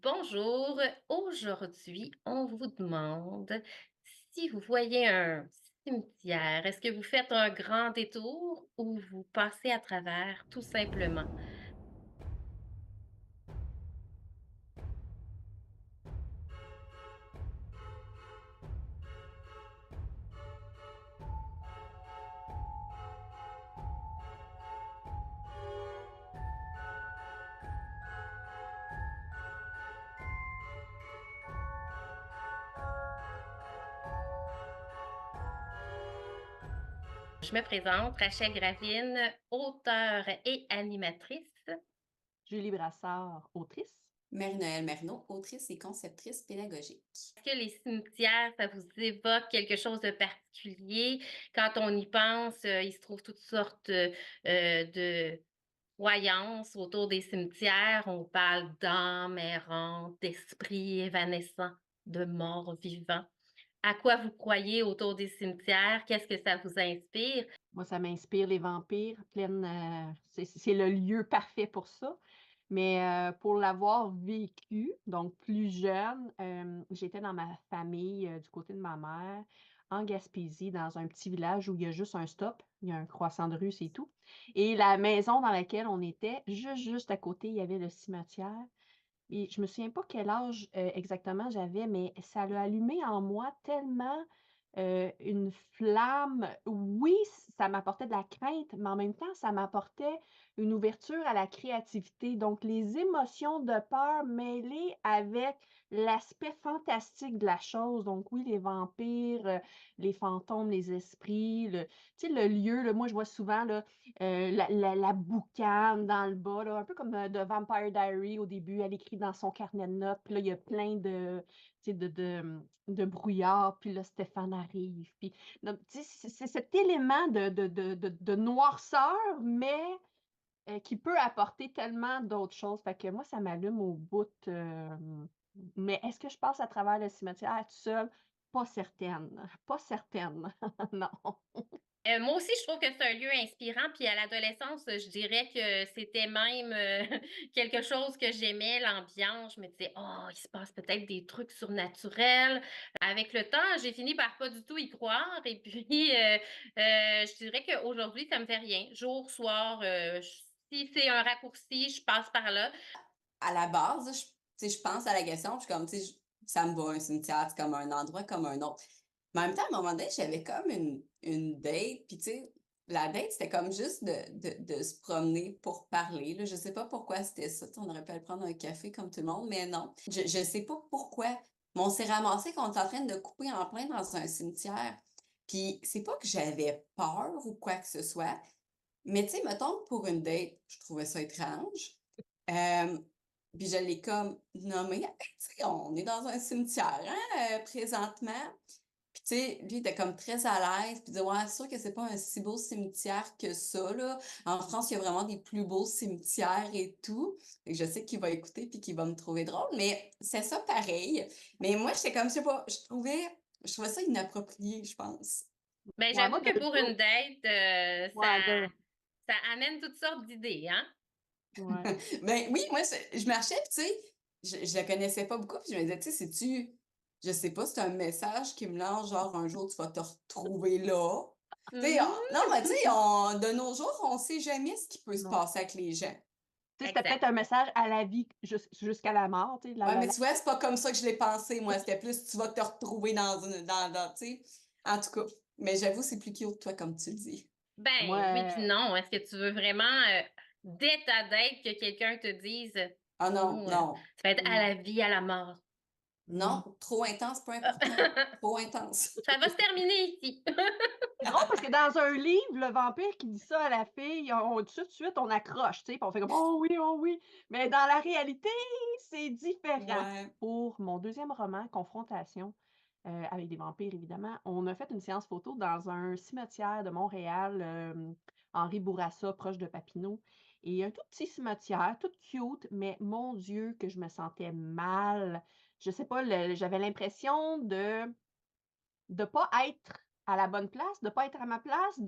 Bonjour, aujourd'hui, on vous demande si vous voyez un cimetière, est-ce que vous faites un grand détour ou vous passez à travers tout simplement? Je me présente, Rachel Gravine, auteure et animatrice. Julie Brassard, autrice. Marie-Noëlle Marino, autrice et conceptrice pédagogique. Est-ce que les cimetières, ça vous évoque quelque chose de particulier? Quand on y pense, il se trouve toutes sortes, de croyances autour des cimetières. On parle d'âmes errantes, d'esprits évanescents, de morts vivants. À quoi vous croyez autour des cimetières? Qu'est-ce que ça vous inspire? Moi, ça m'inspire les vampires, c'est le lieu parfait pour ça. Mais, pour l'avoir vécu, donc plus jeune, j'étais dans ma famille, du côté de ma mère, en Gaspésie, dans un petit village où il y a juste un stop, il y a un croissant de rue, c'est tout. Et la maison dans laquelle on était, juste à côté, il y avait le cimetière. Et je me souviens pas quel âge, exactement j'avais, mais ça l'a allumé en moi tellement, une flamme. Oui, ça m'apportait de la crainte, mais en même temps, ça m'apportait une ouverture à la créativité. Donc les émotions de peur mêlées avec l'aspect fantastique de la chose. Donc oui, les vampires, les fantômes, les esprits, tu sais, le lieu, là, moi je vois souvent là, la boucane dans le bas, là, un peu comme, de Vampire Diaries au début, elle écrit dans son carnet de notes, puis là, il y a plein de, tu sais, de brouillard, puis là, Stéphane arrive, puis donc tu sais, c'est cet élément de noirceur, mais qui peut apporter tellement d'autres choses. Fait que moi, ça m'allume au bout, mais est-ce que je passe à travers le cimetière toute seule? Pas certaine, pas certaine, non. Moi aussi, je trouve que c'est un lieu inspirant, puis à l'adolescence, je dirais que c'était même, quelque chose que j'aimais, l'ambiance. Je me disais: «Oh, il se passe peut-être des trucs surnaturels». Avec le temps, j'ai fini par pas du tout y croire et puis, je dirais qu'aujourd'hui, ça me fait rien. Jour, soir, si c'est un raccourci, je passe par là. À la base, là, tu sais, je pense à la question, puis je suis comme, tu sais, ça me va, un cimetière, c'est comme un endroit comme un autre. Mais en même temps, à un moment donné, j'avais comme une date, puis tu sais, la date, c'était comme juste de se promener pour parler, là. Je sais pas pourquoi c'était ça. Tu sais, on aurait pu aller prendre un café comme tout le monde, mais non. Je sais pas pourquoi. Mais on s'est ramassé qu'on est en train de couper en plein dans un cimetière. Puis c'est pas que j'avais peur ou quoi que ce soit, mais tu sais, mettons, pour une date, je trouvais ça étrange. Hem, puis je l'ai comme nommé: «Hey, tu sais, on est dans un cimetière, hein, présentement». Puis tu sais, lui, il était comme très à l'aise, puis il disait: «Ouais, c'est sûr que c'est pas un si beau cimetière que ça, là. En France, il y a vraiment des plus beaux cimetières et tout». Et je sais qu'il va écouter puis qu'il va me trouver drôle, mais c'est ça pareil. Mais moi, j'étais comme, je sais pas, je trouvais ça inapproprié, je pense. Ben, Ouais, j'avoue moi, que pour une date, ouais, de ça amène toutes sortes d'idées, hein? ouais. Ben oui, moi, je marchais, puis tu sais, je la connaissais pas beaucoup, puis je me disais, tu sais, c'est-tu, je sais pas, c'est un message qui me lance, genre, un jour, tu vas te retrouver là. Tu sais, Mmh. non, mais tu sais, de nos jours, on sait jamais ce qui peut se Non. passer avec les gens. Tu sais, c'était Exact. peut-être un message à la vie jusqu'à la mort, tu sais, Ouais, mais tu vois, c'est pas comme ça que je l'ai pensé, moi. C'était plus, tu vas te retrouver tu sais. En tout cas. Mais j'avoue, c'est plus cute, toi, comme tu le dis. Ben, oui puis moi, non. Est-ce que tu veux vraiment, dès ta date, que quelqu'un te dise: Ah non, «Nous, non, ça va être à mmh, la vie, à la mort»? mmh. non, trop intense, pas important. Trop intense. Ça va se terminer ici. C'est drôle parce que dans un livre, le vampire qui dit ça à la fille, on tout de suite, on accroche, tu sais, puis on fait comme: «Oh oui, oh oui!» Mais dans la réalité, c'est différent. Ouais. Pour mon deuxième roman, Confrontation, avec des vampires évidemment, on a fait une séance photo dans un cimetière de Montréal, Henri Bourassa, proche de Papineau, et un tout petit cimetière, tout cute, mais mon Dieu que je me sentais mal. Je sais pas, j'avais l'impression de pas être à la bonne place, de pas être à ma place,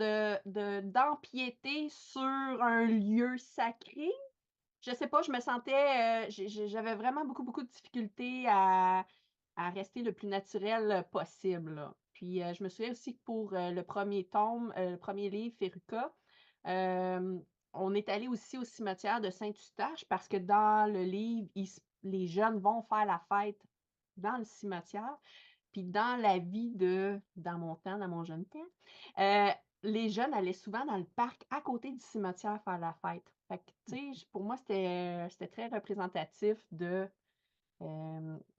d'empiéter sur un lieu sacré. je sais pas, je me sentais, j'avais vraiment beaucoup, beaucoup de difficultés à rester le plus naturel possible, là. Puis, je me souviens aussi que pour, le premier tome, le premier livre, Féruca, hem, on est allé aussi au cimetière de Saint-Eustache parce que dans le livre, les jeunes vont faire la fête dans le cimetière. Puis dans mon temps, dans mon jeune temps, heu, les jeunes allaient souvent dans le parc à côté du cimetière faire la fête. Fait que, tu sais, pour moi, c'était très représentatif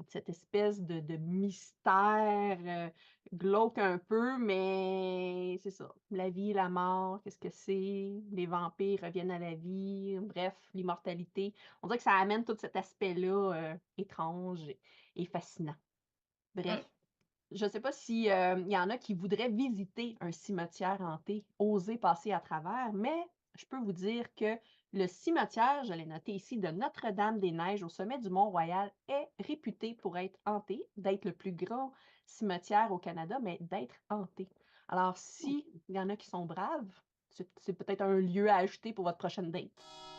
cette espèce de mystère, glauque un peu, mais c'est ça. La vie, la mort, qu'est-ce que c'est? Les vampires reviennent à la vie, bref, l'immortalité. On dirait que ça amène tout cet aspect-là, étrange et fascinant. Bref, Mm. je ne sais pas si, il y en a qui voudraient visiter un cimetière hanté, oser passer à travers, mais je peux vous dire que le cimetière, je l'ai noté ici, de Notre-Dame-des-Neiges au sommet du Mont-Royal est réputé pour être hanté, d'être le plus grand cimetière au Canada, mais d'être hanté. Alors, si il y en a qui sont braves, c'est peut-être un lieu à ajouter pour votre prochaine date.